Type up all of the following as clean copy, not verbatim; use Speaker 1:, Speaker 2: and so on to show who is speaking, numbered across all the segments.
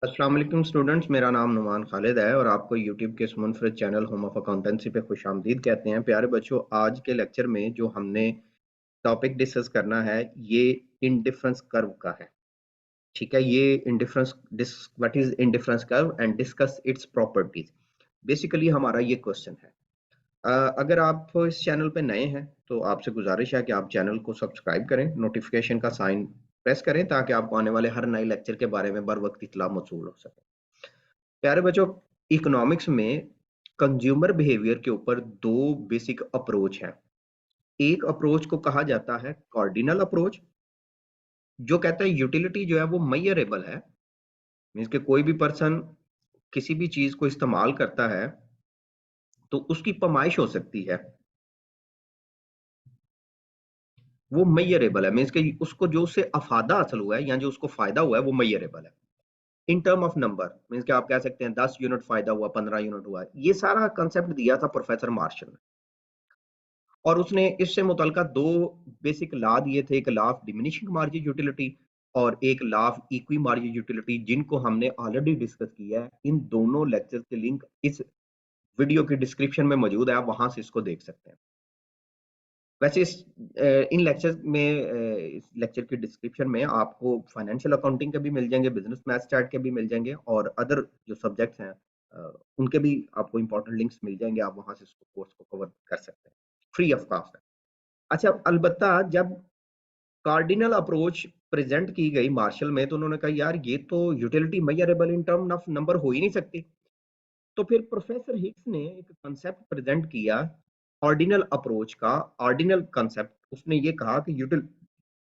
Speaker 1: अस्सलाम वालेकुम स्टूडेंट्स, मेरा नाम नुमान खालिद है और आपको यूट्यूब के इस मुनफरद चैनल होम ऑफ अकाउंटेंसी पे खुशामदीद कहते हैं। प्यारे बच्चों, आज के लेक्चर में जो हमने टॉपिक डिस्कस करना है ये इंडिफरेंस कर्व का है। ठीक है, ये indifference what is indifference curve and discuss its properties. Basically हमारा ये क्वेश्चन है। अगर आप इस चैनल पे नए हैं तो आपसे गुजारिश है कि आप चैनल को सब्सक्राइब करें, नोटिफिकेशन का साइन प्रेस करें ताकि आपको आने वाले हर नए लेक्चर के बारे में बर वक्त इतला मौसूल हो सके। प्यारे बच्चों, इकोनॉमिक्स में कंज्यूमर बिहेवियर के ऊपर दो बेसिक अप्रोच हैं। एक अप्रोच को कहा जाता है कार्डिनल अप्रोच, जो कहता है यूटिलिटी जो है वो मेजरेबल है। मींस के कोई भी पर्सन किसी भी चीज को इस्तेमाल करता है तो उसकी पैमाइश हो सकती है, वो मेजरेबल है। मींस के उसको जो उससे अफादा हासिल हुआ है या जो उसको फायदा हुआ है वो मेजरेबल है in term of number. Means के आप कह सकते हैं 10 यूनिट फायदा हुआ, 15 यूनिट हुआ। ये सारा कंसेप्ट दिया था प्रोफेसर मार्शल ने, और उसने इससे मुतलका दो बेसिक लॉ दिए थे, एक law of diminishing margin utility और एक law of equi margin utility, जिनको हमने ऑलरेडी डिस्कस किया है। इन दोनों लेक्चर के लिंक इस वीडियो की डिस्क्रिप्शन में मौजूद है, आप वहां से इसको देख सकते हैं। वैसे इन लेक्चर में इस लेक्चर की डिस्क्रिप्शन में आपको फाइनेंशियल अकाउंटिंग के भी मिल जाएंगे, बिजनेस मैथ चार्ट के भी मिल जाएंगे और अदर जो सब्जेक्ट्स हैं उनके भी आपको इंपॉर्टेंट लिंक्स मिल जाएंगे। आप वहां से इसको कोर्स को कवर कर सकते हैं, फ्री ऑफ कॉस्ट है। अच्छा, अलबत्ता जब कार्डिनल अप्रोच प्रेजेंट की गई मार्शल में तो उन्होंने कहा यार ये तो utility measurable in term of number हो ही नहीं सकती। तो फिर प्रोफेसर हिक्स ने एक कंसेप्ट प्रेजेंट किया ऑर्डिनल अप्रोच का। ऑर्डिनल कंसेप्ट, उसने ये कहा कि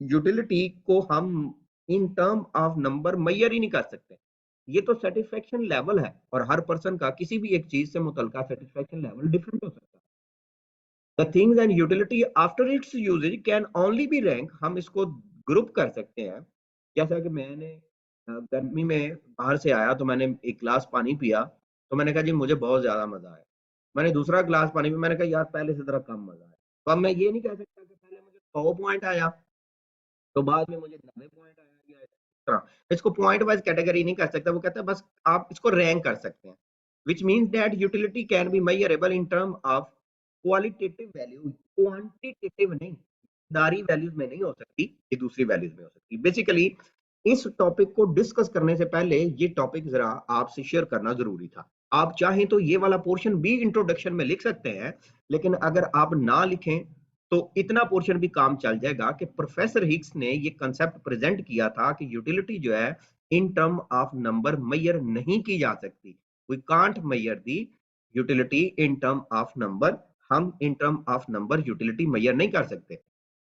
Speaker 1: यूटिलिटी को हम in term of number measure ही नहीं कर सकते। ये तो सेटिस्फेक्शन लेवल है और हर पर्सन का किसी भी एक चीज से मुतलका सेटिस्फेक्शन लेवल डिफरेंट हो सकता है। The things and utility after its usage can only be ranked, हम इसको ग्रुप कर सकते हैं। जैसा कि मैंने गर्मी में बाहर से आया तो मैंने एक गिलास पानी पिया, तो मैंने कहा जी मुझे बहुत ज्यादा मजा आया। मैंने दूसरा गिलास पानी पिया, मैंने कहा यार पहले से जरा कम मजा आया। तो अब मैं ये नहीं कह सकता कि पहले मुझे 100 पॉइंट आया तो बाद में मुझे 90 पॉइंट आया या इस तरह। इसको पॉइंट वाइज कैटेगरी नहीं कर सकता। वो कहता है बस आप इसको रैंक कर सकते हैं, विच means that utility can be measurable in term of qualitative value, quantitative नहीं, दारी वैल्यूज में नहीं हो सकती, ये दूसरी वैल्यूज में हो सकती। बेसिकली इस टॉपिक को डिस्कस करने से पहले ये टॉपिक जरा आपसे शेयर करना जरूरी था। आप चाहें तो ये वाला पोर्शन भी इंट्रोडक्शन में लिख सकते हैं, लेकिन अगर आप ना लिखें तो इतना पोर्शन भी काम चल जाएगा कि प्रोफेसर हिक्स ने ये कंसेप्ट प्रेजेंट किया था कि यूटिलिटी जो है in term of number measure नहीं की जा सकती। We can't measure the utility in term of number. हम in term of number utility measure नहीं कर सकते।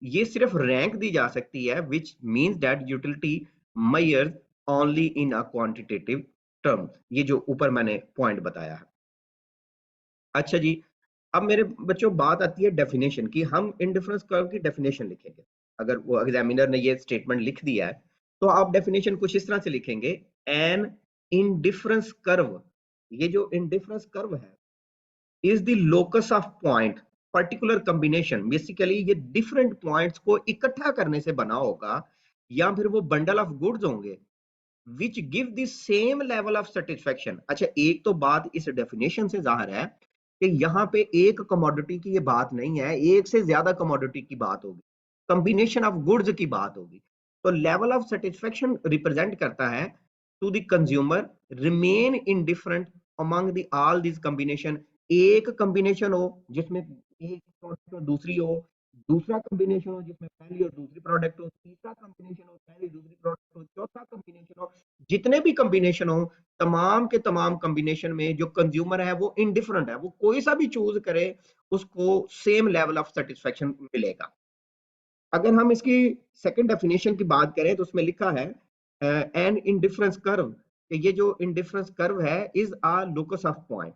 Speaker 1: ये सिर्फ रैंक दी जा सकती है, which means that utility measure only in a quantitative term. ये जो ऊपर मैंने पॉइंट बताया है। अच्छा जी, अब मेरे बच्चों बात आती है डेफिनेशन की। हम इंडिफरेंस कर्व की डेफिनेशन लिखेंगे। अगर वो एग्जामिनर ने ये स्टेटमेंट लिख दिया है तो आप डेफिनेशन कुछ इस तरह से लिखेंगे, एन इंडिफरेंस कर्व, ये जो इंडिफरेंस कर्व है is the locus of point particular combination. Basically ये डिफरेंट पॉइंट्स को इकट्ठा करने से बना होगा, या फिर वो बंडल ऑफ गुड्स होंगे which give the same level of satisfaction. अच्छा, एक तो बात इस डेफिनेशन से जाहिर है कि यहाँ पे एक कमोडिटी की ये बात नहीं है, एक से ज्यादा कमोडिटी की बात होगी, कॉम्बिनेशन ऑफ गुड्स की बात होगी। तो लेवल ऑफ सेटिस्फेक्शन रिप्रेजेंट करता है to the consumer remain in different among the all this combination. एक कॉम्बिनेशन हो जिसमें एक प्रोडक्ट हो दूसरी हो, दूसरा कॉम्बिनेशन हो जिसमें पहली और दूसरी प्रोडक्ट हो, तीसरा कॉम्बिनेशन हो पहली दूसरी प्रोडक्ट हो, चौथा कॉम्बिनेशन हो, जितने भी कॉम्बिनेशन हो तमाम के तमाम कॉम्बिनेशन में जो कंज्यूमर है वो इनडिफरेंट है, वो कोई सा भी चूज करे उसको सेम लेवल ऑफ सेटिस्फेक्शन मिलेगा। अगर हम इसकी सेकंड डेफिनेशन की बात करें तो उसमें लिखा है एन इंडिफरेंस कर्व, ये जो इंडिफरेंस कर्व है is a locus of point.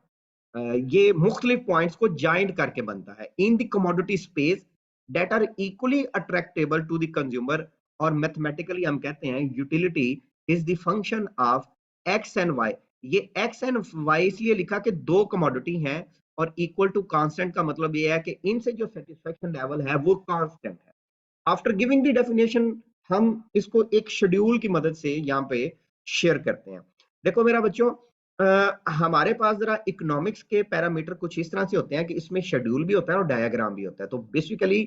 Speaker 1: ये मुख्तलिफ पॉइंट्स को ज्वाइंट करके बनता है in the commodity space that are equally attractable to the consumer. और मैथमेटिकली हम कहते हैं utility is the function of X and Y. ये एक्स एंड वाई इसलिए लिखा कि दो कमोडिटी हैं और इक्वल टू कांस्टेंट का मतलब ये है कि इनसे जो सेटिस्फेक्शन लेवल है वो कांस्टेंट है। आफ्टर गिविंग द डेफिनेशन हम इसको एक शेड्यूल की मदद से यहाँ पे शेयर करते हैं। देखो मेरा बच्चों, हमारे पास जरा इकोनॉमिक्स के पैरामीटर कुछ इस तरह से होते हैं कि इसमें शेड्यूल भी होता है और डायग्राम भी होता है। तो बेसिकली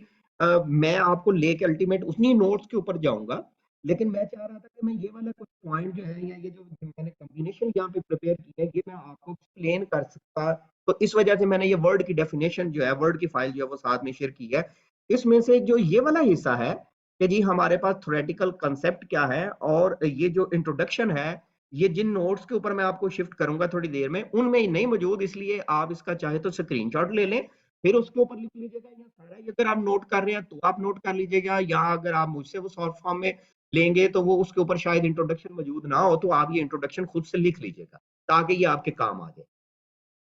Speaker 1: मैं आपको लेके अल्टीमेट उन्हीं नोट्स के ऊपर जाऊंगा, लेकिन मैं चाह रहा था कि मैं ये वाला कुछ पॉइंट जो है, या ये जो मैंने कॉम्बिनेशन यहाँ पे प्रिपेयर की है, ये मैं आपको एक्सप्लेन कर सकता। तो इस वजह से मैंने ये वर्ड की डेफिनेशन जो है, वर्ड की फाइल जो है वो साथ में शेयर की है। इसमें से जो ये वाला हिस्सा है कि जी हमारे पास थ्योरेटिकल कंसेप्ट क्या है, और ये जो इंट्रोडक्शन है, ये जिन नोट्स के ऊपर मैं आपको शिफ्ट करूंगा थोड़ी देर में, उनमें नहीं मौजूद, इसलिए आप इसका चाहे तो स्क्रीनशॉट ले लें, फिर उसके ऊपर लिख लीजिएगा, या सारा ही अगर आप नोट कर रहे हैं तो आप नोट कर लीजिएगा, या अगर आप मुझसे वो शॉर्ट फॉर्म में लेंगे तो वो उसके ऊपर शायद इंट्रोडक्शन मौजूद ना हो, तो आप ये इंट्रोडक्शन खुद से लिख लीजिएगा ताकि ये आपके काम आ जाए।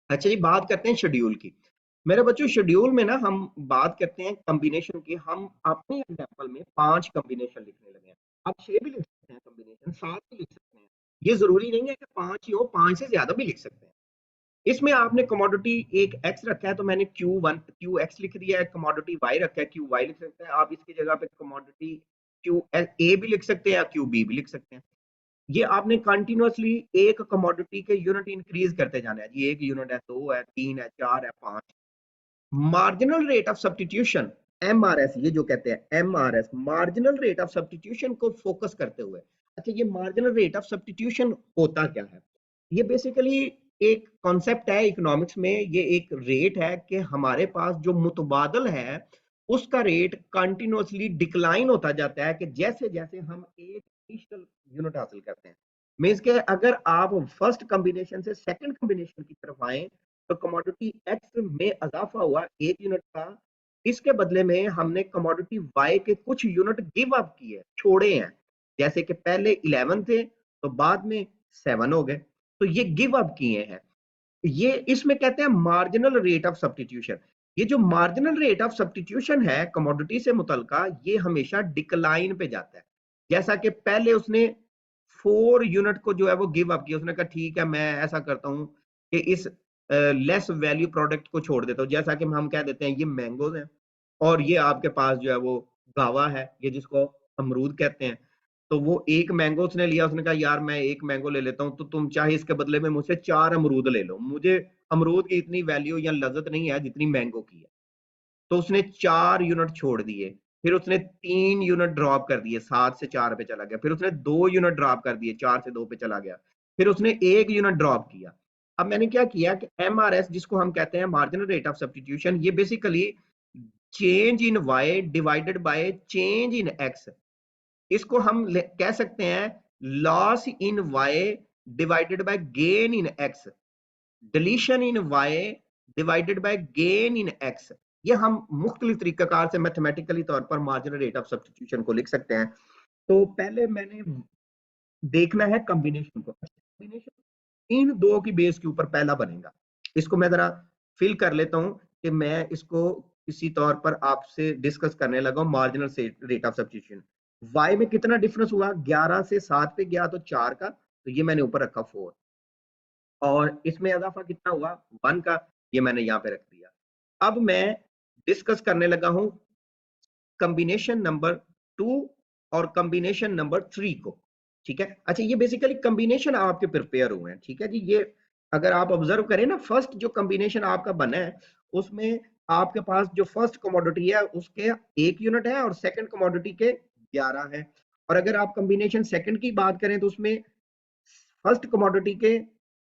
Speaker 1: अच्छा जी, बात करते हैं शेड्यूल की। मेरे बच्चों, शेड्यूल में ना हम बात करते हैं कॉम्बिनेशन की। हम अपने एग्जांपल में 5 कॉम्बिनेशन लिखने लगे हैं। आप 6 भी लिख सकते हैं कॉम्बिनेशन, 7 भी लिख सकते हैं। ये जरूरी नहीं है कि 5 ही हो, 5 से ज्यादा भी लिख सकते हैं। इसमें आपने कमोडिटी एक एक्स रखा है तो मैंने Q1 क्यू एक्स लिख दिया है, कमोडिटी वाई रखा है क्यू वाई लिख सकते हैं। आप इसकी जगह पे कमोडिटी क्यू ए भी लिख सकते हैं या क्यू बी भी लिख सकते हैं। ये आपने कंटिन्यूअसली एक कमोडिटी के यूनिट इंक्रीज करते जाना है जी। 1 यूनिट है, 2 है, 3 है, 4 है, 5। Marginal rate of substitution, MRS, ये जो कहते हैं MRS, marginal rate of substitution को फोकस करते हुए। अच्छा, ये मार्जिनल रेट ऑफ सब्सटीट्यूशन होता क्या है? ये बेसिकली एक कॉन्सेप्ट है इकोनॉमिक्स में। ये एक रेट है कि हमारे पास जो मुतबादल है उसका रेट कंटिन्यूअसली डिक्लाइन होता जाता है, कि जैसे जैसे हम एक इनिशियल यूनिट हासिल करते हैं। मींस के अगर आप फर्स्ट कॉम्बिनेशन से सेकंड कॉम्बिनेशन की तरफ आए, तो कमोडिटी एक्स में इजाफा हुआ 1 यूनिट का, इसके बदले में हमने कमोडिटी वाई के कुछ यूनिट गिव अप किए, छोड़े हैं। जैसे कि पहले 11 थे तो बाद में 7 हो गए, तो ये गिव अप किए हैं। ये इसमें कहते हैं मार्जिनल रेट ऑफ सब्स्टिट्यूशन। ये जो मार्जिनल रेट ऑफ सब्स्टिट्यूशन है कमोडिटी से मुतलका, ये हमेशा डिक्लाइन पे जाता है। जैसा कि पहले उसने 4 यूनिट को जो है वो गिव अप किया, उसने कहा ठीक है मैं ऐसा करता हूं कि इस लेस वैल्यू प्रोडक्ट को छोड़ देता हूं। जैसा कि हम कह देते हैं ये मैंगोज हैं और ये आपके पास जो है वो गावा है, ये जिसको अमरूद कहते हैं। तो वो एक मैंगो उसने लिया, उसने कहा यार मैं एक मैंगो ले लेता हूँ, तो तुम चाहे इसके बदले में मुझसे 4 अमरूद ले लो, मुझे अमरूद की इतनी वैल्यू या लज्जत नहीं है जितनी मैंगो की है। तो उसने 4 यूनिट छोड़ दिए, फिर उसने 3 यूनिट ड्रॉप कर दिए, 7 से 4 पे चला गया। फिर उसने 2 यूनिट ड्रॉप कर दिए, 4 से 2 पे चला गया। फिर उसने 1 यूनिट ड्रॉप किया। अब मैंने क्या किया कि एमआरएस, जिसको हम कहते हैं मार्जिनल रेट ऑफ सब्स्टिट्यूशन, ये basically change in Y divided by change in X, इसको हम कह सकते हैं loss in Y divided by gain in X, deletion in Y divided by gain in X. ये हम मुख्तलिफ तरीकाकार से मैथमेटिकली तौर पर मार्जिनल रेट ऑफ सब्स्टिट्यूशन को लिख सकते हैं। तो पहले मैंने देखना है कॉम्बिनेशन को। कॉम्बिनेशन इन दो की बेस के ऊपर पहला बनेगा। इसको मैं जरा फिल कर लेता हूं कि मैं इसको किसी तौर पर आपसे डिस्कस करने लगा हूं। Marginal rate of substitution, Y में कितना डिफरेंस हुआ, 11 से 7 पे गया तो 4 का, तो ये मैंने ऊपर रखा 4। और इसमें इजाफा कितना हुआ, 1 का, ये मैंने यहाँ पे रख दिया। अब मैं डिस्कस करने लगा हूं कॉम्बिनेशन नंबर 2 और कॉम्बिनेशन नंबर 3 को। ठीक है, अच्छा ये बेसिकली कॉम्बिनेशन आपके प्रिपेयर हुए हैं। ठीक है जी, ये अगर आप ऑब्जर्व करें ना, फर्स्ट जो कॉम्बिनेशन आपका बना है उसमें आपके पास जो फर्स्ट कमोडिटी है उसके 1 यूनिट है और सेकंड कमोडिटी के 11 है। और अगर आप कॉम्बिनेशन सेकंड की बात करें तो उसमें फर्स्ट कमोडिटी के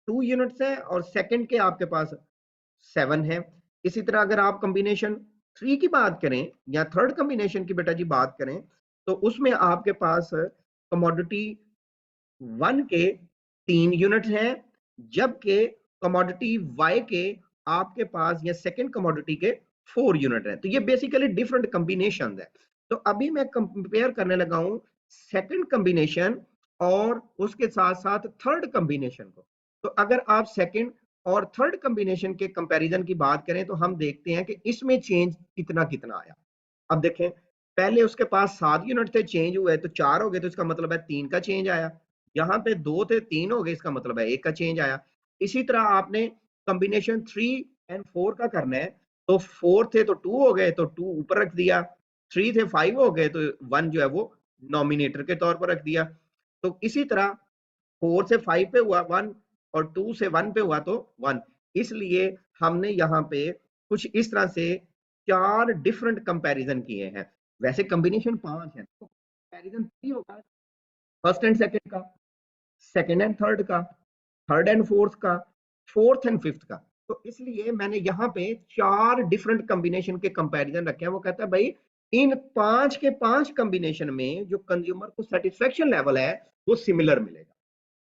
Speaker 1: 2 यूनिट्स है और सेकंड के आपके पास 7 है। इसी तरह अगर आप कॉम्बिनेशन 3 की बात करें या थर्ड कॉम्बिनेशन की बेटा जी बात करें, तो उसमें आपके पास कमोडिटी 1 के 3 यूनिट हैं, जबकि कमोडिटी वाई के आपके पास या सेकंड कमोडिटी के 4 यूनिट हैं। तो ये बेसिकली डिफरेंट कॉम्बिनेशन है। तो अभी मैं कंपेयर करने लगा हूं सेकंड कॉम्बिनेशन और उसके साथ साथ थर्ड कॉम्बिनेशन को। तो अगर आप सेकंड और थर्ड कॉम्बिनेशन के कंपैरिजन की बात करें तो हम देखते हैं कि इसमें चेंज कितना कितना आया। अब देखें, पहले उसके पास 7 यूनिट थे, चेंज हुए तो 4 हो गए, तो इसका मतलब है 3 का चेंज आया। यहाँ पे 2 थे, 3 हो गए, इसका मतलब है 1 का चेंज आया। इसी तरह आपने कॉम्बिनेशन 3 और 4 का करना है, तो 4 थे तो 2 हो गए, तो 2 ऊपर रख दिया। 3 थे 5 हो गए, तो 1 जो है वो नॉमिनेटर के तौर पर रख दिया। तो इसी तरह 4 से 5 पे हुआ 1 और 2 से 1 पे हुआ तो 1। इसलिए हमने यहाँ पे कुछ इस तरह से 4 डिफरेंट कंपैरिजन किए हैं। वैसे कॉम्बिनेशन 5 है तो कंपैरिजन 3 होगा, फर्स्ट एंड सेकंड का, सेकंड एंड थर्ड का, थर्ड एंड फोर्थ का, फोर्थ एंड फिफ्थ का। तो इसलिए मैंने यहाँ पे 4 डिफरेंट कॉम्बिनेशन के कंपैरिजन रखे हैं। वो कहता है भाई इन 5 के 5 कॉम्बिनेशन में जो कंज्यूमर को सेटिस्फेक्शन लेवल है वो सिमिलर मिलेगा।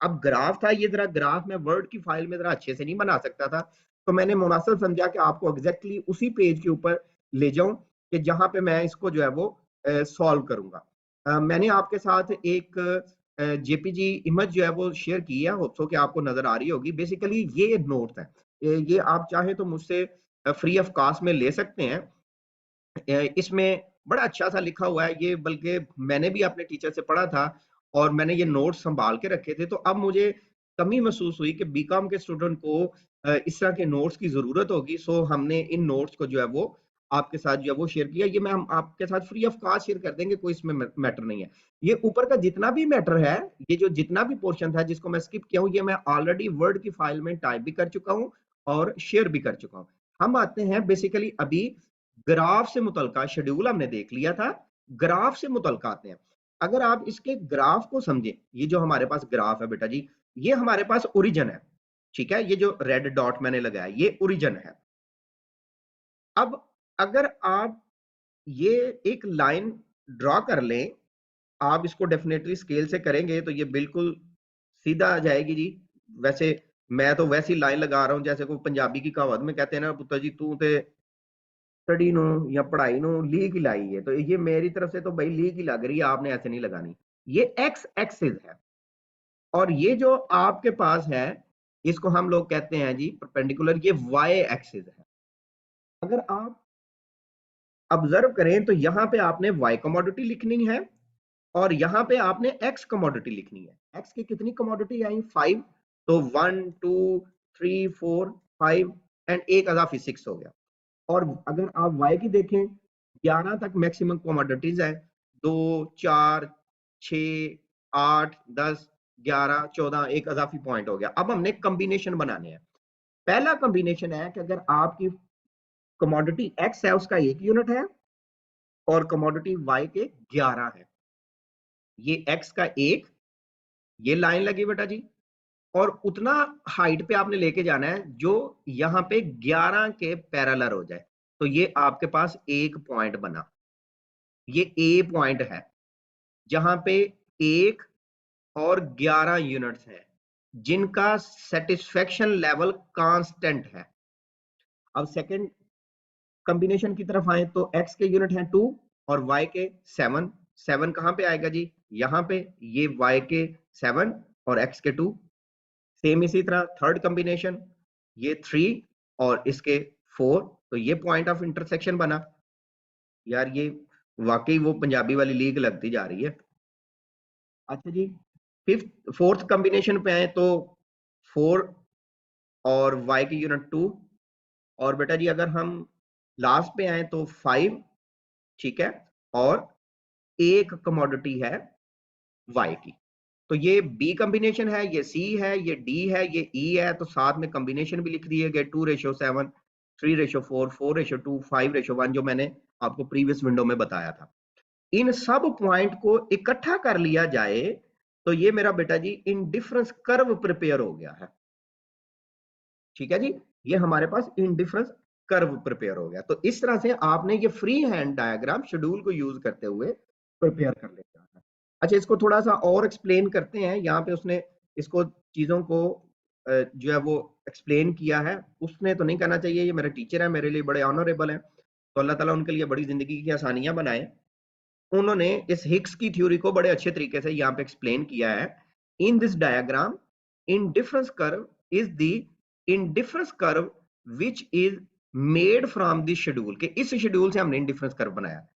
Speaker 1: अब ग्राफ था, ये जरा ग्राफ में वर्ड की फाइल में जरा अच्छे से नहीं बना सकता था, तो मैंने मुनासिब समझा कि आपको एग्जैक्टली उसी पेज के ऊपर ले जाऊं कि जहां पे मैं इसको जो है वो सॉल्व करूंगा। मैंने आपके साथ एक जेपीजी इमेज जो है वो शेयर की है, होप सो कि आपको नजर आ रही होगी। बेसिकली ये नोट्स है, ये आप चाहें तो मुझसे फ्री ऑफ कॉस्ट में ले सकते हैं। इसमें बड़ा अच्छा सा लिखा हुआ है ये, बल्कि मैंने भी अपने टीचर से पढ़ा था और मैंने ये नोट्स संभाल के रखे थे। तो अब मुझे कमी महसूस हुई कि बीकॉम के स्टूडेंट को इस तरह के नोट्स की जरूरत होगी। सो हमने इन नोट्स को जो है वो आपके साथ जो है वो शेयर किया। ये मैं हम आपके साथ फ्री ऑफ कॉस्ट शेयर कर देंगे, कोई इसमें मैटर नहीं है। ये ऊपर का जितना भी मैटर है, ये जो जितना भी पोर्शन था जिसको मैं स्किप किया हूँ, ये मैं ऑलरेडी वर्ड की फाइल में टाइप भी कर चुका हूँ और शेयर भी कर चुका हूँ। हम आते हैं बेसिकली अभी ग्राफ से मुतलका शेड्यूल हमने देख लिया था, ग्राफ से मुतलका आते हैं। अगर आप इसके ग्राफ को समझें, ये जो हमारे पास ग्राफ है बेटा जी, ये हमारे पास ओरिजिन है, ठीक है। ये जो रेड डॉट मैंने लगाया ये ओरिजिन है। अब अगर आप ये एक लाइन ड्रॉ कर लें, आप इसको डेफिनेटली स्केल से करेंगे तो ये बिल्कुल सीधा आ जाएगी जी। वैसे मैं तो वैसी लाइन लगा रहा हूं जैसे कोई पंजाबी की कहावत में कहते हैं ना, पुत्र जी तू ते स्टडी नो या पढ़ाई नो लीक ही लाई है, तो ये मेरी तरफ से तो भाई लीक ही लग रही है, आपने ऐसे नहीं लगानी। ये एक्स एक्सिस है और ये जो आपके पास है इसको हम लोग कहते हैं जी परपेंडिकुलर, ये वाई एक्सिस है। अगर आप ऑब्जर्व करें तो यहां पे आपने वाई कमोडिटी लिखनी है और यहां पे आपने एक्स कमोडिटी लिखनी है। एक्स की कितनी कमोडिटी आई? 5। तो 1 2 3 4 5 एंड एक अजाफी 6 हो गया। और अगर आप वाई की देखें, 11 तक मैक्सिमम कमोडिटीज है, 2 4 6 8 10 11 14, एक अजाफी पॉइंट हो गया। अब हमने कॉम्बिनेशन बनाने हैं। पहला कॉम्बिनेशन है कि अगर आपकी कमोडिटी एक्स है उसका 1 यूनिट है और कमोडिटी वाई के 11 है। ये एक्स का 1, ये लाइन लगी बेटा जी, और उतना हाइट पे आपने लेके जाना है जो यहां पे 11 के पैरेलल हो जाए। तो ये आपके पास एक पॉइंट बना, ये ए पॉइंट है जहां पे 1 और 11 यूनिट्स हैं जिनका सेटिस्फेक्शन लेवल कांस्टेंट है। अब सेकंड कॉम्बिनेशन की तरफ आए तो x के यूनिट हैं 2 और y के 7। 7 कहां पे आएगा जी? यहां पे, ये y के 7 और x के 2। सेम इसी तरह थर्ड कॉम्बिनेशन, ये 3 और इसके 4। तो ये पॉइंट ऑफ इंटरसेक्शन बना। यार ये वाकई वो पंजाबी वाली लीग लगती जा रही है। अच्छा जी, फिफ्थ फोर्थ कॉम्बिनेशन पे आए तो 4 और y की यूनिट 2। और बेटा जी अगर हम लास्ट पे आए तो 5, ठीक है, और एक कमोडिटी है y की। तो ये बी कॉम्बिनेशन है, ये सी है, ये डी है, ये ई है। तो साथ में कॉम्बिनेशन भी लिख दिए गए 2:7, 3:4, 4:2, 5:1, जो मैंने आपको प्रीवियस विंडो में बताया था। इन सब पॉइंट को इकट्ठा कर लिया जाए तो ये मेरा बेटा जी इंडिफरेंस कर्व प्रिपेयर हो गया है। ठीक है जी, ये हमारे पास इंडिफरेंस कर्व प्रिपेयर हो गया। तो इस तरह से आपने ये फ्री हैंड डायग्राम शेड्यूल को यूज करते हुए प्रिपेयर कर लेना है। अच्छा, इसको थोड़ा सा और एक्सप्लेन करते हैं। यहाँ पे उसने इसको चीजों को जो है वो एक्सप्लेन किया है। उसने तो नहीं कहना चाहिए, ये मेरे टीचर है, मेरे लिए बड़े ऑनरेबल है, तो अल्लाह ताला उनके लिए बड़ी जिंदगी की आसानियां बनाए। उन्होंने इस हिग्स की थ्योरी को बड़े अच्छे तरीके से यहाँ पे एक्सप्लेन किया है। In this diagram indifference curve is the indifference curve which is made from this schedule, के इस शेड्यूल से हमने इंडिफरेंस कर्व बनाया।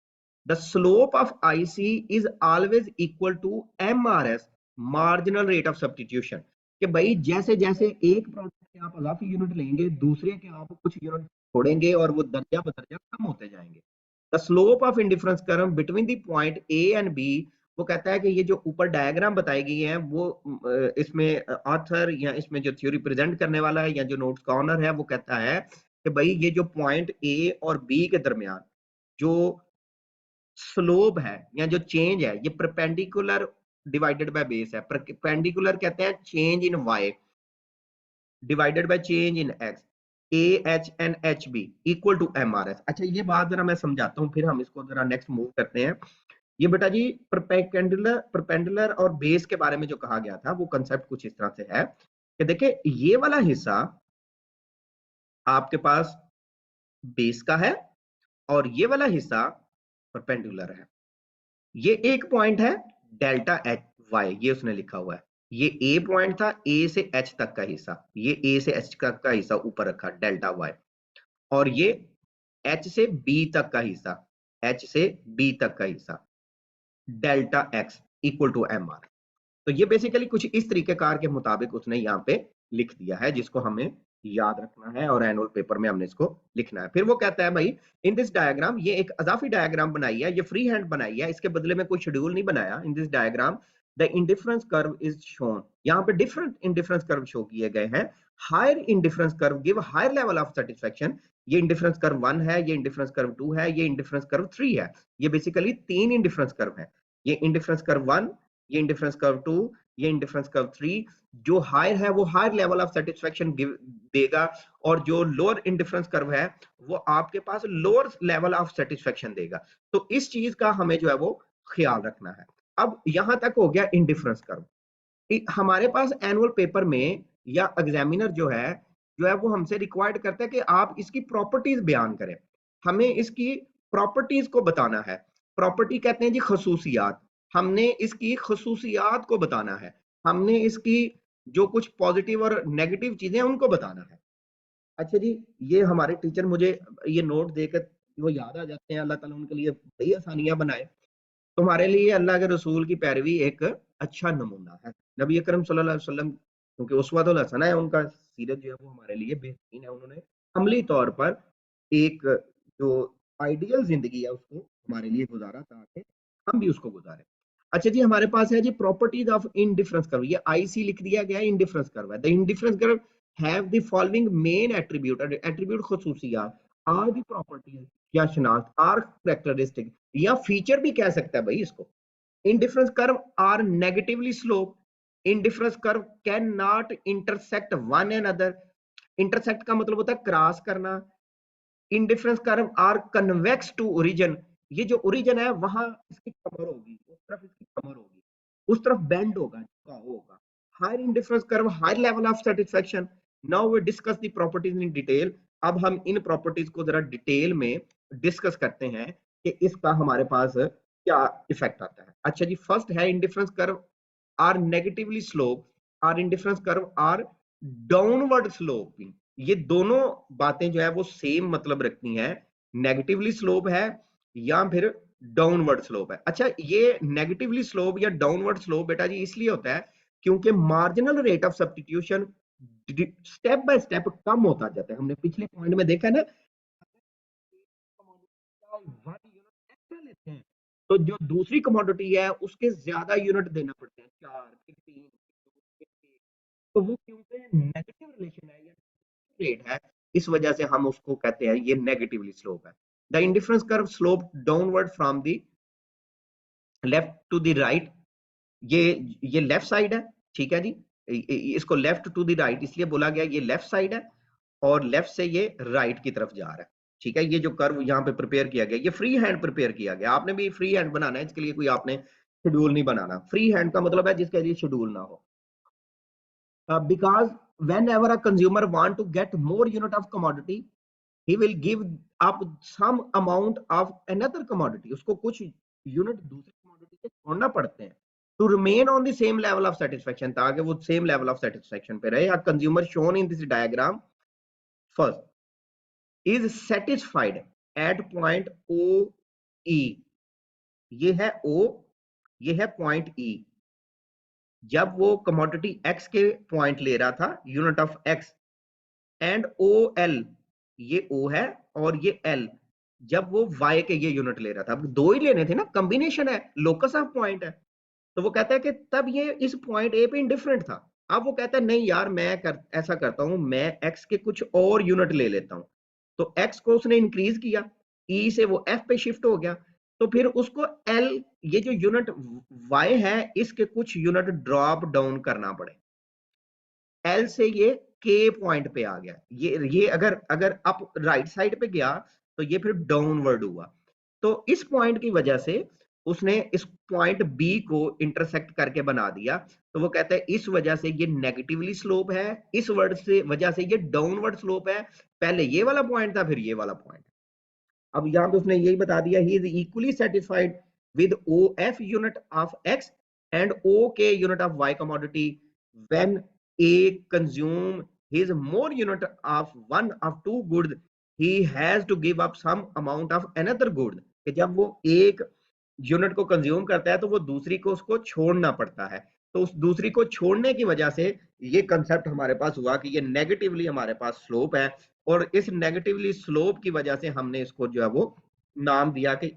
Speaker 1: The slope of IC is always equal to MRS, marginal rate of substitution. कि भाई जैसे जैसे एक प्रोडक्ट के आप अजाफी यूनिट लेंगे, दूसरे के आप कुछ यूनिट छोड़ेंगे और वो दर्जा बदर्जा कम होते जाएंगे। The slope of indifference curve between the point A and B वो कहता है कि ये जो ऊपर डायग्राम बताई गई है वो इसमें ऑथर या इसमें जो थ्योरी प्रेजेंट करने वाला है या जो नोट्स का ऑनर है वो कहता है कि भाई ये जो पॉइंट ए और बी के दरमियान जो स्लोप है या जो चेंज है ये परपेंडिकुलर डिवाइडेड बाय बेस है। परपेंडिकुलर कहते हैं change in Y divided by change in X, A H N H B equal to M R S. अच्छा ये बात जरा मैं समझाता हूँ फिर हम इसको जरा नेक्स्ट मूव करते हैं। ये बेटा जी परपेंडिकुलर और बेस के बारे में जो कहा गया था वो कंसेप्ट कुछ इस तरह से है कि देखिए ये वाला हिस्सा आपके पास बेस का है और ये वाला हिस्सा परपेंडिकुलर है। ये एक पॉइंट है डेल्टा एच वाई, ये उसने लिखा हुआ है। ये ए पॉइंट था, ए से एच तक का हिस्सा, ये ए से एच तक का हिस्सा ऊपर रखा डेल्टा वाई, और ये एच से बी तक का हिस्सा, एच से बी तक का हिस्सा delta X equal to M R. तो ये बेसिकली कुछ इस तरीके कार के मुताबिक उसने यहाँ पे लिख दिया है जिसको हमें याद रखना है और एनुअल पेपर में हमने इसको लिखना है। फिर वो कहता है भाई इन दिस डायग्राम, ये एक अजाफी डायग्राम बनाई है, ये फ्री हैंड बनाई है, इसके बदले में कोई शेड्यूल नहीं बनाया। In this diagram the indifference curve is shown, यहाँ पे डिफरेंट इंडिफरेंस कर्व शो किए गए हैं। Higher indifference curve give higher level of satisfaction, ये इंडिफरेंस कर्व 1 है, ये इंडिफरेंस कर्व 2 है, ये इंडिफरेंस कर्व 3 है। ये बेसिकली 3 इंडिफरेंस कर्व है, ये इंडिफरेंस कर्व 1, ये इंडिफरेंस कर्व 2, ये इंडिफरेंस कर्व 3। जो हायर है वो हायर लेवल ऑफ सेटिस्फेक्शन देगा और जो लोअर इंडिफरेंस कर्व है वो आपके पास लोअर लेवल ऑफ सेटिस्फेक्शन देगा। तो इस चीज का हमें जो है वो ख्याल रखना है। अब यहां तक हो गया इंडिफरेंस कर्व। हमारे पास एनुअल पेपर में या एग्जामिनर जो है वो हमसे रिक्वायर्ड करता है कि आप इसकी प्रॉपर्टीज बयान करें, हमें इसकी प्रॉपर्टीज को बताना है। प्रॉपर्टी कहते हैं जी खसूसियात, हमने इसकी खसूसियात को बताना है, हमने इसकी जो कुछ पॉजिटिव और नेगेटिव चीजें हैं उनको बताना है। अच्छा जी, ये हमारे टीचर मुझे ये नोट देकर वो याद आ जाते हैं, अल्लाह ताला उनके लिए बड़ी आसानियां बनाए। तुम्हारे लिए अल्लाह के रसूल की पैरवी एक अच्छा नमूना है। नबी अकरम सल्लल्लाहु अलैहि वसल्लम क्योंकि उसवतुल हसना है, उनका सीरत जो है वो हमारे लिए बेहतरीन है। उन्होंने अमली तौर पर एक जो आइडियल जिंदगी है उसको हमारे लिए गुजारा ताकि हम भी उसको गुजारें। अच्छा जी, हमारे पास है जी प्रॉपर्टीज ऑफ इंडिफरेंस कर्व, ये आईसी लिख दिया गया है, इंडिफरेंस कर्व है। The indifference curve have the following main attribute, attribute खसूसियात आर द प्रॉपर्टीज या शनाख्त आर कैरेक्टरिस्टिक या फीचर भी कह सकता है भाई इसको। Indifference curve are negatively slope, indifference curve can not intersect one and other, intersect का मतलब होता है क्रॉस करना। Indifference curve are convex to origin, ये जो ओरिजिन है वहां इसकी कमर होगी, उस तरफ इसकी कमर होगी, उस तरफ बेंड होगा, झुका होगा। Higher indifference curve higher level of satisfaction. Now we discuss the properties in detail. अब हम इन प्रॉपर्टीज को जरा डिटेल में डिस्कस करते हैं कि इसका हमारे पास क्या इफेक्ट आता है। अच्छा जी, फर्स्ट है indifference curve are negatively slope, or indifference curve are downward sloping. ये दोनों बातें जो है वो सेम मतलब रखती हैं, नेगेटिवली स्लोप है या फिर डाउनवर्ड स्लोप है। अच्छा, ये नेगेटिवली स्लोप या डाउनवर्ड स्लोप बेटा जी इसलिए होता है क्योंकि marginal rate of substitution step by step कम होता जाता है। हमने पिछले पॉइंट में देखा ना, लेते हैं तो जो दूसरी कमोडिटी है उसके ज्यादा यूनिट देना पड़ते हैं, 4 फिर 3, तो वो क्योंकि नेगेटिव रिलेशन है या रेट है, इस वजह से हम उसको कहते हैं ये नेगेटिवली स्लोप है। The indifference curve slope downward from the left to the right, ये लेफ्ट साइड है, ठीक है जी। इसको लेफ्ट टू द राइट इसलिए बोला गया, ये लेफ्ट साइड है और लेफ्ट से ये राइट की तरफ जा रहा है, ठीक है। ये जो कर्व यहाँ पे प्रिपेयर किया गया, ये फ्री हैंड प्रिपेयर किया गया, आपने भी फ्री हैंड बनाना है, इसके लिए कोई आपने शेड्यूल नहीं बनाना। फ्री हैंड का मतलब है जिसके लिए शेड्यूल ना हो। Because whenever a consumer want to get more unit of commodity, he will give up some amount of another commodity, उसको कुछ यूनिट दूसरी commodity से छोड़ना पड़ते हैं to remain on the same level of satisfaction, ताकि वो same level of satisfaction पे रहे। A consumer shown in this diagram first is satisfied at point O E, ये है O, ये है point E। जब वो कमोडिटी एक्स के पॉइंट ले रहा था, unit of X, and O L, ये ओ है और ये एल, जब वो वाई के ये यूनिट ले रहा था, अब दो ही लेने थे ना, कॉम्बिनेशन है, लोकस ऑफ पॉइंट है, तो वो कहता है कि तब ये इस पॉइंट ए पे इंडिफरेंट था। अब वो कहता है नहीं यार, ऐसा करता हूं, मैं एक्स के कुछ और यूनिट ले लेता हूं। तो एक्स को उसने इंक्रीज किया, ई से वो एफ पे शिफ्ट हो गया, तो फिर उसको एल, ये जो यूनिट वाई है, इसके कुछ यूनिट ड्रॉप डाउन करना पड़े। एल से ये के पॉइंट पे आ गया, ये अगर अगर अप राइट साइड पे गया तो ये फिर डाउनवर्ड हुआ। तो इस पॉइंट की वजह से उसने इस पॉइंट बी को इंटरसेक्ट करके बना दिया। तो वो कहता है इस वजह से ये नेगेटिवली स्लोप है, इस वर्ड से वजह से ये डाउनवर्ड स्लोप है। पहले ये वाला पॉइंट था, फिर ये वाला पॉइंट। अब यहां पे उसने यही बता दिया, he is equally satisfied with O F unit of X and O K unit of Y commodity when a consume his more unit of one of two good, he has to give up some amount of another good. कि जब वो एक unit को consume करता है तो वो दूसरी को उसको छोड़ना पड़ता है। तो उस दूसरी को छोड़ने की वजह से ये कंसेप्ट हमारे पास हुआ कि ये नेगेटिवली हमारे पास स्लोप है, और इस नेगेटिवली स्लोप की वजह से हमने इसको जो है वो नाम दिया कि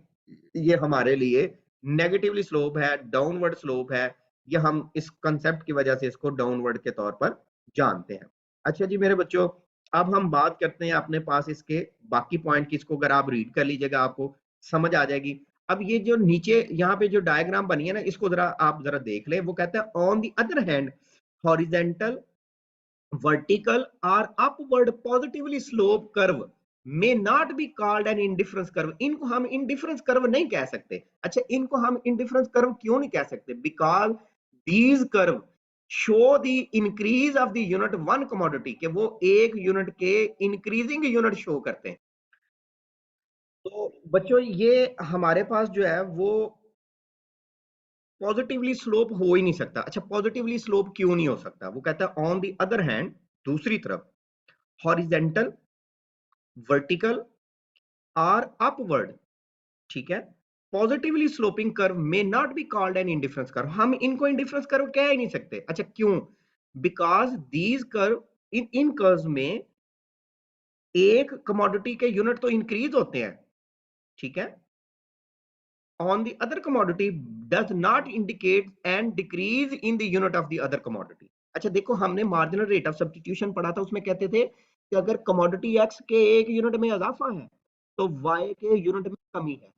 Speaker 1: ये हमारे लिए नेगेटिवली स्लोप है, डाउनवर्ड स्लोप है। ये हम इस कंसेप्ट की वजह से इसको डाउनवर्ड के तौर पर जानते हैं। अच्छा जी मेरे बच्चों, अब हम बात करते हैं अपने पास इसके बाकी पॉइंट की। इसको अगर आप रीड कर लीजिएगा आपको समझ आ जाएगी। अब ये जो नीचे यहाँ पे जो डायग्राम बनी है ना, इसको जरा आप जरा देख ले। वो कहता है on the other hand horizontal vertical or upward positively slope curve may not be called an indifference curve। इनको हम indifference curve नहीं कह सकते। अच्छा, इनको हम indifference curve क्यों नहीं कह सकते? because these curve show the increase of the unit one commodity, कि वो एक यूनिट के इंक्रीजिंग यूनिट शो करते हैं। तो बच्चों ये हमारे पास जो है वो पॉजिटिवली स्लोप हो ही नहीं सकता। अच्छा, पॉजिटिवली स्लोप क्यों नहीं हो सकता? वो कहता है ऑन द अदर हैंड, दूसरी तरफ, हॉरिजेंटल, वर्टिकल और अपवर्ड, ठीक है, positively sloping curve may not be called an indifference curve. हम इनको इंडिफरेंस कर्व कह ही नहीं सकते। अच्छा क्यों? Because these curve, in curves में एक कमोडिटी के यूनिट तो इंक्रीज होते हैं, ठीक है, on the other commodity does not indicate and decrease in the unit of the other commodity। अच्छा देखो, हमने मार्जिनल रेट ऑफ सब्स्टिट्यूशन पढ़ा था, उसमें कहते थे कि अगर कमोडिटी एक्स के एक यूनिट में इजाफा है तो वाई के यूनिट में कमी है।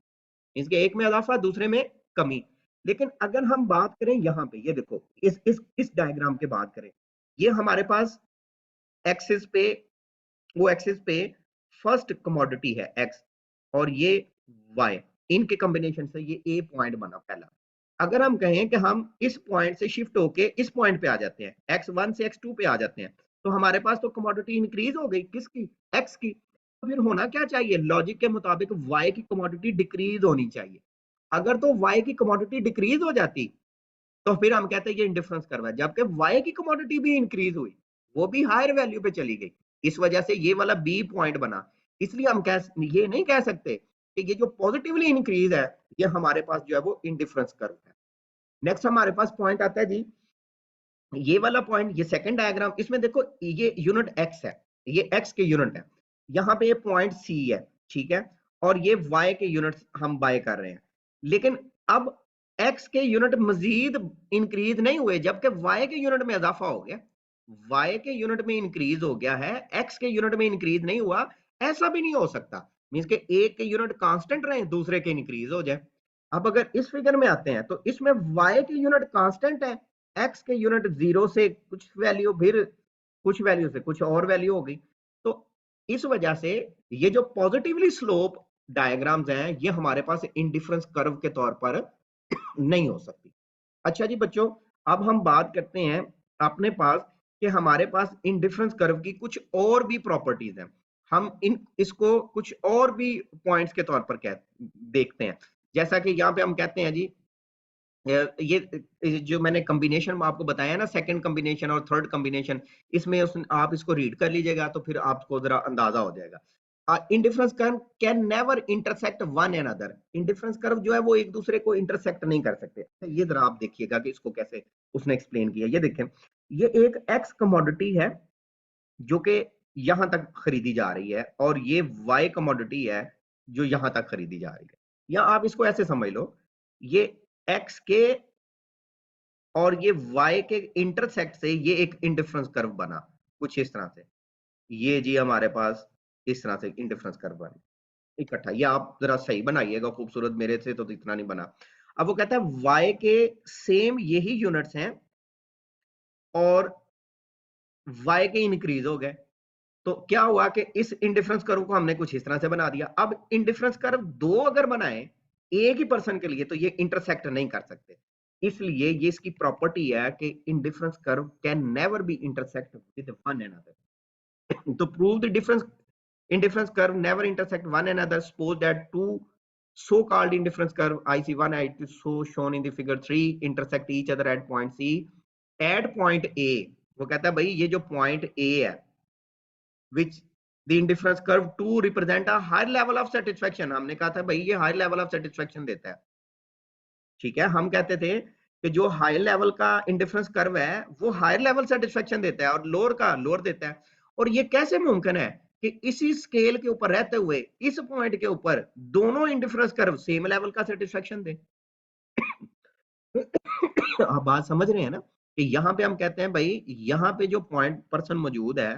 Speaker 1: इसके एक में इजाफा, दूसरे में कमी। लेकिन अगर हम बात करें यहाँ पे, ये देखो इस डायग्राम के बात करें, ये हमारे पास एक्सिस पे, वो एक्सिस पे फर्स्ट कमोडिटी है एक्स और ये वाई, इनके कॉम्बिनेशन से ये ए पॉइंट बना पहला। अगर हम कहें कि हम इस पॉइंट से शिफ्ट होके इस पॉइंट पे आ जाते हैं, x1 से x2 पे आ जाते हैं, तो हमारे पास तो कमोडिटी इंक्रीज हो गई, किसकी? x की। तो फिर होना क्या चाहिए? लॉजिक के मुताबिक y की कमोडिटी डिक्रीज होनी चाहिए। अगर तो y की कमोडिटी डिक्रीज हो जाती तो फिर हम कहते हैं ये इंडिफरेंस कर्व है। जबकि y की कमोडिटी भी इंक्रीज हुई, वो भी हायर वैल्यू पे चली गई, इस वजह से ये वाला बी पॉइंट बना। इसलिए हम ये नहीं कह सकते कि ये जो पॉजिटिवली इंक्रीज है ये हमारे पास जो है वो इंडिफरेंस कर्व है। नेक्स्ट हमारे पास पॉइंट आता है जी, ये वाला पॉइंट, ये सेकंड डायग्राम, इसमें देखो ये यूनिट एक्स है, ये एक्स के यूनिट है, यहाँ पे ये पॉइंट सी है, ठीक है, और ये वाई के यूनिट्स हम बाय कर रहे हैं। लेकिन अब एक्स के यूनिट मजीद इंक्रीज नहीं हुए, जबकि वाई के यूनिट में इजाफा हो गया। वाई के यूनिट में इंक्रीज हो गया है, एक्स के यूनिट में इंक्रीज नहीं हुआ। ऐसा भी नहीं हो सकता, मींस के एक के यूनिट कांस्टेंट रहे, दूसरे के इंक्रीज हो जाए। अब अगर इस फिगर में आते हैं तो इसमें वाई के यूनिट कांस्टेंट है, एक्स के यूनिट जीरो से कुछ वैल्यू, फिर कुछ वैल्यू से कुछ और वैल्यू हो गई। तो इस वजह से ये जो पॉजिटिवली स्लोप डायग्राम्स हैं ये हमारे पास इंडिफरेंस कर्व के तौर पर नहीं हो सकती। अच्छा जी बच्चों, अब हम बात करते हैं अपने पास कि हमारे पास इंडिफरेंस कर्व की कुछ और भी प्रॉपर्टीज हैं। हम इसको कुछ और भी पॉइंट्स के तौर पर देखते हैं। जैसा कि यहाँ पे हम कहते हैं जी, ये जो मैंने कॉम्बिनेशन आपको बताया ना, सेकंड कॉम्बिनेशन और थर्ड कॉम्बिनेशन, इसमें आप इसको रीड कर लीजिएगा तो फिर आपको जरा अंदाजा हो जाएगा। Indifference curve can never intersect one and other. Indifference curve जो है वो एक दूसरे को इंटरसेक्ट नहीं कर सकते। ये जरा आप देखिएगा कि इसको कैसे उसने एक्सप्लेन किया। ये देखें, ये एक एक्स कमोडिटी है जो कि यहां तक खरीदी जा रही है, और ये वाई कमोडिटी है जो यहां तक खरीदी जा रही है। या आप इसको ऐसे समझ लो, ये एक्स के और ये y के इंटरसेक्ट से ये एक इंडिफरेंस कर्व बना कुछ इस तरह से। ये जी हमारे पास इस तरह से इंडिफरेंस कर्व बना इकट्ठा। ये आप जरा सही बनाइएगा खूबसूरत, मेरे से तो इतना नहीं बना। अब वो कहता है y के सेम यही यूनिट्स हैं और y के इंक्रीज हो गए। तो क्या हुआ कि इस इंडिफरेंस कर्व को हमने कुछ इस तरह से बना दिया। अब इंडिफरेंस कर्व दो अगर बनाए एक ही पर्सन के लिए तो ये इंटरसेक्ट नहीं कर सकते, इसलिए ये इसकी प्रॉपर्टी है कि indifference curve can never be intersect with one another. तो prove the difference indifference curve never intersect one another. Suppose that two so-called indifference curve IC1 and so shown in the figure 3 intersect each other at point C. At point A, वो कहता है भाई ये जो point A है, which the indifference curve 2 represent a higher level of satisfaction. हमने कहा था भाई ये higher level of satisfaction देता है, ठीक है। हम कहते थे कि जो हायर लेवल का इंडिफरेंस कर्व है वो हायर लेवल सेटिस्फेक्शन देता है और लोअर का लोअर देता है। और ये कैसे मुमकिन है कि इसी स्केल के ऊपर रहते हुए इस पॉइंट के ऊपर दोनों इंडिफरेंस कर्व सेम लेवल का सेटिस्फेक्शन दे। आप बात समझ रहे हैं ना कि यहाँ पे हम कहते हैं भाई यहाँ पे जो पॉइंट पर्सन मौजूद है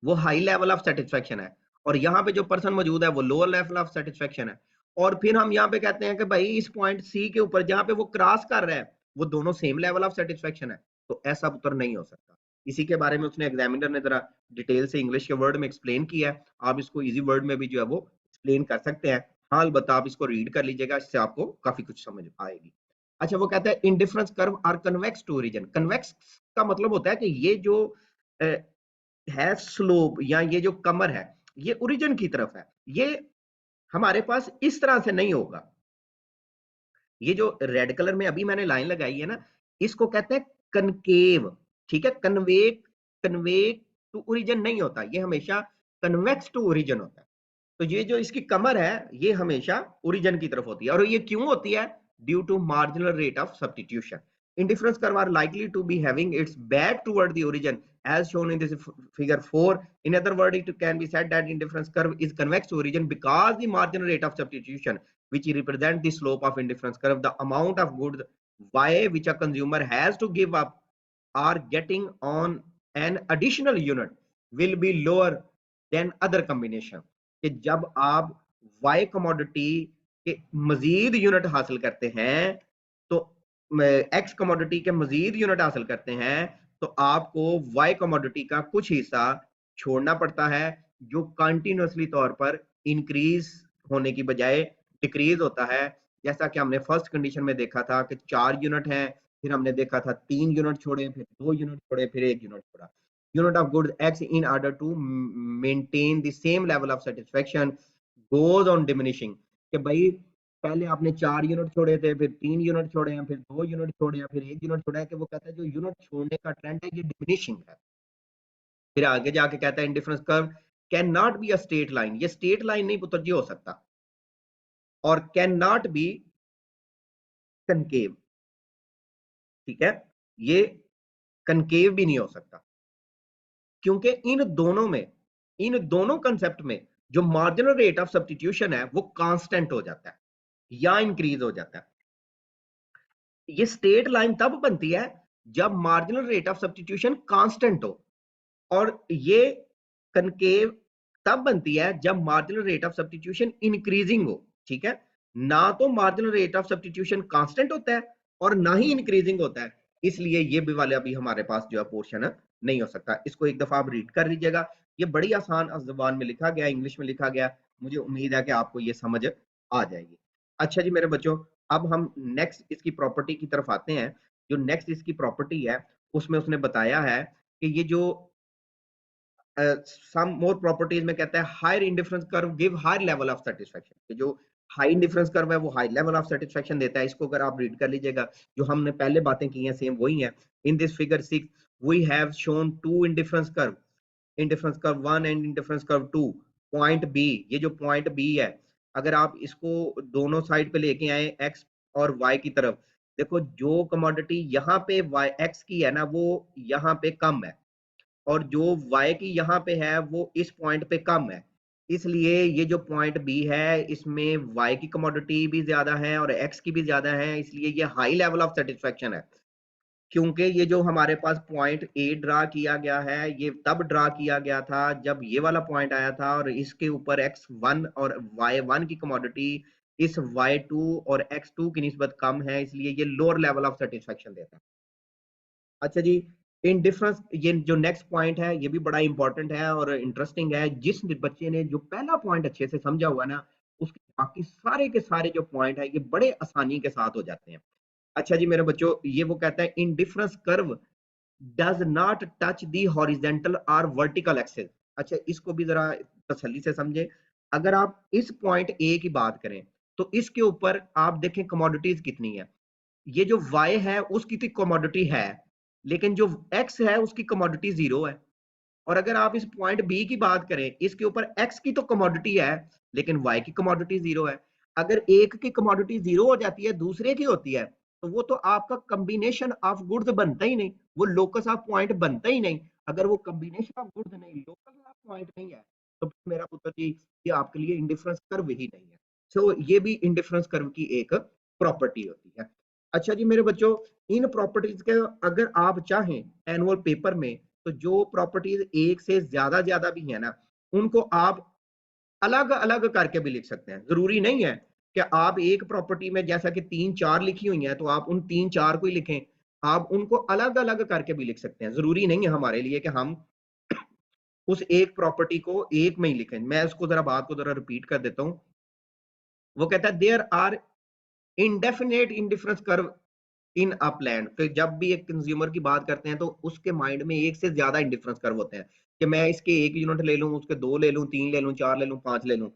Speaker 1: वो हाई लेवल ऑफ सेटिस्फेक्शन है और यहाँ पे जो पर्सन मौजूद है वो लोअर लेवल ऑफ सेटिस्फेक्शन है। और फिर हम यहाँ पे कहते हैं कि भाई इस पॉइंट सी के ऊपर जहाँ पे वो क्रॉस कर रहा है वो दोनों सेम लेवल ऑफ सेटिस्फेक्शन है। तो ऐसा उत्तर नहीं हो सकता। इसी के बारे में उसने एग्जामिनर ने जरा डिटेल से इंग्लिश के वर्ड में एक्सप्लेन किया है। आप इसको इजी वर्ड में भी जो है वो एक्सप्लेन कर सकते हैं। हाँ अलबत्ता आप इसको रीड कर लीजिएगा, इससे आपको काफी कुछ समझ आएगी। अच्छा वो कहता है indifference curve are convex to origin. Convex का मतलब होता है कि ये जो है स्लोप या ये जो कमर है ये ओरिजिन की तरफ है, ये हमारे पास इस तरह से नहीं होगा। ये जो रेड कलर में अभी मैंने लाइन लगाई है ना इसको कहते हैं कनकेव, ठीक है। कन्वेक कन्वेक टू ओरिजिन नहीं होता, ये हमेशा कन्वेक्स टू ओरिजिन होता है। तो ये जो इसकी कमर है ये हमेशा ओरिजिन की तरफ होती है। और ये क्यों होती है? Due to marginal rate of substitution. Indifference curve are likely to be having its back toward the origin as shown in this figure 4. In other words, it can be said that indifference curve is convex to origin because the marginal rate of substitution which represent the slope of indifference curve, the amount of goods y which a consumer has to give up are getting on an additional unit will be lower than other combination। कि जब आप y commodity के मजीद unit हासिल करते हैं तो x commodity के मजीद unit हासिल करते हैं तो आपको y कमोडिटी का कुछ हिस्सा छोड़ना पड़ता है जो कंटिन्यूसली तौर पर इंक्रीज होने की बजाय डिक्रीज होता है। जैसा कि हमने फर्स्ट कंडीशन में देखा था कि 4 यूनिट हैं, फिर हमने देखा था 3 यूनिट छोड़े, फिर 2 यूनिट छोड़े, फिर 1 यूनिट छोड़ा। Unit of goods x in order to maintain the same level of satisfaction goes on diminishing। कि भाई पहले आपने 4 यूनिट छोड़े थे, फिर 3 यूनिट छोड़े हैं, फिर 2 यूनिट छोड़े हैं, फिर 1 यूनिट छोड़ा है। कि वो कहता है जो यूनिट छोड़ने का ट्रेंड है ये डिमिनिशिंग है। फिर आगे जाके कहता है indifference curve can not be a straight line. ये स्ट्रेट लाइन नहीं पुत्र जी हो सकता और कैन नॉट बी कनकेव, ठीक है। ये कनकेव भी नहीं हो सकता क्योंकि इन दोनों कंसेप्ट में जो मार्जिनल रेट ऑफ सब्स्टिट्यूशन है वो कांस्टेंट हो जाता है या इंक्रीज हो जाता है। ये स्ट्रेट लाइन तब बनती है जब marginal rate of substitution constant हो और ये कनकेव तब बनती है जब marginal rate of substitution increasing हो, ठीक है। ना तो marginal rate of substitution constant होता है और ना ही इंक्रीजिंग होता है, इसलिए ये भी वाला भी हमारे पास जो है पोर्शन नहीं हो सकता। इसको एक दफा आप रीड कर लीजिएगा, ये बड़ी आसान ज़बान में लिखा गया, इंग्लिश में लिखा गया। मुझे उम्मीद है कि आपको ये समझ आ जाएगी। अच्छा जी मेरे बच्चों, अब हम नेक्स्ट इसकी प्रॉपर्टी की तरफ आते हैं। जो नेक्स्ट इसकी प्रॉपर्टी है उसमें उसने बताया है कि ये जो सम मोर प्रॉपर्टीज में कहता है higher indifference curve give higher level of satisfaction. जो हाई इंडिफरेंस कर्व है वो हाई लेवल ऑफ सेटिस्फेक्शन देता है। इसको अगर आप रीड कर लीजिएगा जो हमने पहले बातें की हैं सेम वही हैं। In this figure 6 we have shown two indifference curve 1 and indifference curve 2। Point B, ये जो पॉइंट बी है अगर आप इसको दोनों साइड पे लेके आए एक्स और वाई की तरफ, देखो जो कमोडिटी यहाँ पे वाई एक्स की है ना वो यहाँ पे कम है और जो y की यहाँ पे है वो इस पॉइंट पे कम है। इसलिए ये जो पॉइंट बी है, इसमें वाई की कमोडिटी भी ज्यादा है और एक्स की भी ज्यादा है, इसलिए ये हाई लेवल ऑफ सेटिस्फेक्शन है। क्योंकि ये जो हमारे पास पॉइंट ए ड्रा किया गया है, ये तब ड्रा किया गया था जब ये वाला पॉइंट आया था और इसके ऊपर x1 और y1 की कमोडिटी इस y2 और x2 की निस्बत कम है, इसलिए ये लोअर लेवल ऑफ सेटिस्फेक्शन देता है। अच्छा जी, इन डिफरेंस, ये जो नेक्स्ट पॉइंट है ये भी बड़ा इंपॉर्टेंट है और इंटरेस्टिंग है। जिस बच्चे ने जो पहला पॉइंट अच्छे से समझा हुआ ना, उसके बाकी सारे के सारे जो पॉइंट है ये बड़े आसानी के साथ हो जाते हैं। अच्छा जी मेरे बच्चों, ये वो कहता है in difference curve does not touch the horizontal और वर्टिकल एक्सेस। अच्छा, इसको भी जरा तसल्ली से समझे। अगर आप इस पॉइंट ए की बात करें तो इसके ऊपर आप देखें कमोडिटीज कितनी है। ये जो y है उसकी तो कमोडिटी है, लेकिन जो x है उसकी कमोडिटी जीरो है। और अगर आप इस पॉइंट बी की बात करें, इसके ऊपर x की तो कमोडिटी है लेकिन y की कमोडिटी जीरो है। अगर एक की कमोडिटी जीरो हो जाती है, दूसरे की होती है, तो वो तो आपका कॉम्बिनेशन ऑफ गुड्स बनता ही नहीं, वो लोकस ऑफ पॉइंट बनता ही नहीं। अगर वो कॉम्बिनेशन ऑफ गुड्स नहीं, लोकस ऑफ पॉइंट नहीं है, तो मेरा पुत्र जी ये आपके लिए इंडिफरेंस कर्व ही नहीं है। सो ये भी इंडिफरेंस कर्व की एक प्रॉपर्टी होती है। अच्छा जी मेरे बच्चों, इन प्रॉपर्टीज के अगर आप चाहें एनुअल पेपर में, तो जो प्रॉपर्टीज एक से ज्यादा भी है ना, उनको आप अलग अलग करके भी लिख सकते हैं। जरूरी नहीं है कि आप एक प्रॉपर्टी में जैसा कि 3 4 लिखी हुई है तो आप उन 3 4 को ही लिखें। आप उनको अलग अलग करके भी लिख सकते हैं। जरूरी नहीं है हमारे लिए कि हम उस एक प्रॉपर्टी को एक में ही लिखें। मैं उसको जरा बात को जरा रिपीट कर देता हूं। वो कहता है there are indefinite indifference curve in upland. तो जब भी एक कंज्यूमर की बात करते हैं तो उसके माइंड में एक से ज्यादा इंडिफरेंस कर्व होते हैं कि मैं इसके एक यूनिट ले लूं, उसके दो ले लूं, तीन ले लूं, चार ले लूं, पांच ले लूं।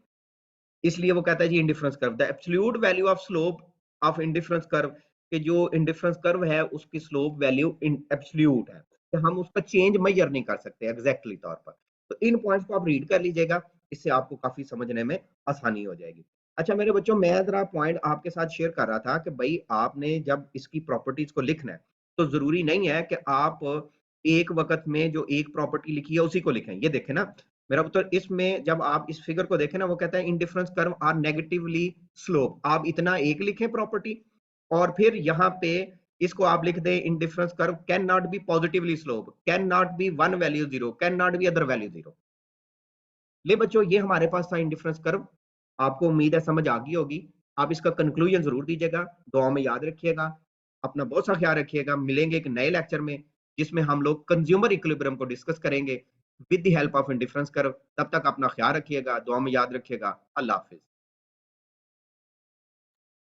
Speaker 1: इसलिए वो कहता है जी indifference curve, the absolute value of slope of indifference curve, कि जो इंडिफरेंस कर्व है उसकी स्लोप वैल्यू एब्सोल्यूट है, कि हम उसका चेंज मेजर नहीं कर सकते एग्जैक्टली तौर पर। तो इन पॉइंट्स को आप रीड कर लीजिएगा, इससे आपको काफी समझने में आसानी हो जाएगी। अच्छा मेरे बच्चों, मैं जरा पॉइंट आपके साथ शेयर कर रहा था कि भाई आपने जब इसकी प्रॉपर्टीज को लिखना है तो जरूरी नहीं है कि आप एक वक्त में जो एक प्रॉपर्टी लिखी है उसी को लिखें। ये देखें ना मेरा पुत्र, इसमें जब आप इस फिगर को देखें ना, वो कहता है indifference curve are negatively slope. आप इतना एक लिखें प्रॉपर्टी और फिर यहाँ पे इसको आप लिख दें indifference curve can not be positively slope, can not be one value zero, can not be other value zero. ले बच्चों, ये हमारे पास था इंडिफरेंस कर्व। आपको उम्मीद है समझ आ गई होगी। आप इसका कंक्लूजन जरूर दीजिएगा, दुआ में याद रखिएगा। अपना बहुत सा ख्याल रखिएगा। मिलेंगे एक नए लेक्चर में जिसमें हम लोग कंज्यूमर इक्विलिब्रियम को डिस्कस करेंगे with the help of indifference curve. तब तक अपना ख्याल रखिएगा, दुआ में याद रखिएगा। अल्लाह हाफिज।